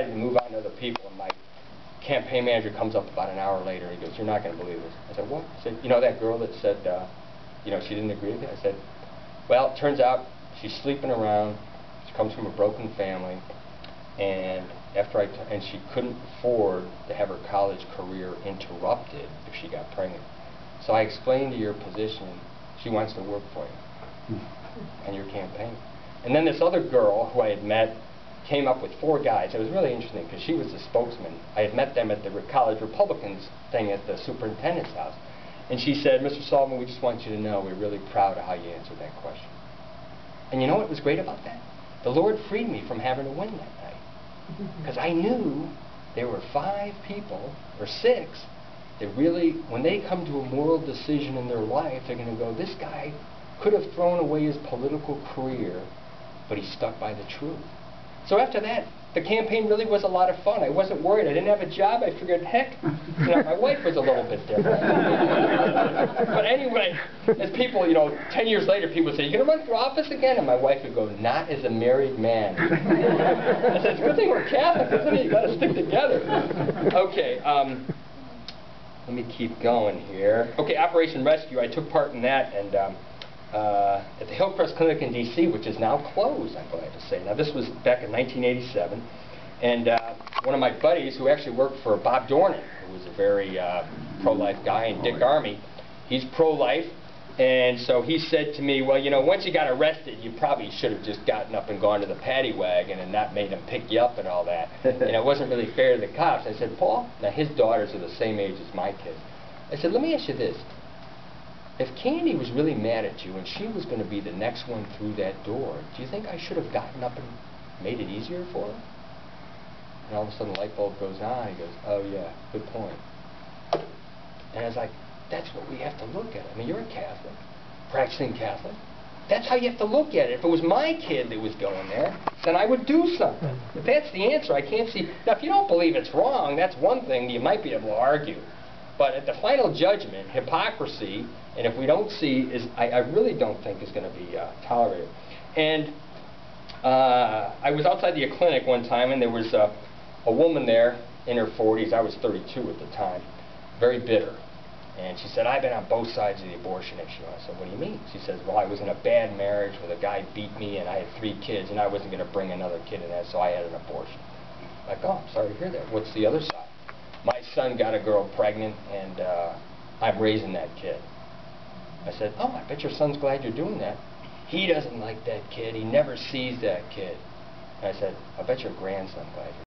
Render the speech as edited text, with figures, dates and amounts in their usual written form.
decided to move on to other people, and my campaign manager comes up about an hour later. He goes, "You're not going to believe this." I said, "What?" He said, "You know that girl that said, she didn't agree with you?" I said, "Well, it turns out she's sleeping around. She comes from a broken family, and and she couldn't afford to have her college career interrupted if she got pregnant. So I explained to your position, she wants to work for you and your campaign." And then this other girl who I had met came up with 4 guys. It was really interesting because she was the spokesman. I had met them at the college Republicans thing at the superintendent's house. And she said, "Mr. Sullivan, we just want you to know we're really proud of how you answered that question." And you know what was great about that? The Lord freed me from having to win that night. Because I knew there were 5 people, or 6, that really, when they come to a moral decision in their life, they're going to go, this guy could have thrown away his political career, but he stuck by the truth. So after that, the campaign really was a lot of fun. I wasn't worried. I didn't have a job. I figured, heck, my wife was a little bit different. But anyway, as people, 10 years later, people say, "You going to run for office again?" And my wife would go, "Not as a married man." I said, "It's a good thing we're Catholic, isn't it? You got to stick together." Okay, let me keep going here. Okay, Operation Rescue. I took part in that, and at the Hillcrest Clinic in D.C., which is now closed, I'm glad to say. Now, this was back in 1987, and one of my buddies who actually worked for Bob Dornan, who was a very pro-life guy, and Dick Armey, he's pro-life, and so he said to me, "Well, once you got arrested, you probably should have just gotten up and gone to the paddy wagon and not made them pick you up and all that. It wasn't really fair to the cops." I said, "Paul," now his daughters are the same age as my kids. I said, "Let me ask you this. If Candy was really mad at you and she was going to be the next one through that door, do you think I should have gotten up and made it easier for her?" And all of a sudden the light bulb goes on. He goes, "Oh yeah, good point." And I was like, that's what we have to look at. I mean, you're a Catholic, practicing Catholic. That's how you have to look at it. If it was my kid that was going there, then I would do something. If that's the answer, I can't see. Now, if you don't believe it's wrong, that's one thing you might be able to argue. But at the final judgment, hypocrisy, and if we don't see, I really don't think is going to be tolerated. And I was outside the clinic one time, and there was a woman there in her 40s. I was 32 at the time, very bitter. And she said, "I've been on both sides of the abortion issue." I said, "What do you mean?" She says, "Well, I was in a bad marriage where the guy beat me, and I had 3 kids, and I wasn't going to bring another kid in that, so I had an abortion." I'm like, "Oh, I'm sorry to hear that. What's the other side?" "My son got a girl pregnant, and I'm raising that kid." I said, "Oh, I bet your son's glad you're doing that." "He doesn't like that kid. He never sees that kid." And I said, "I bet your grandson's glad you're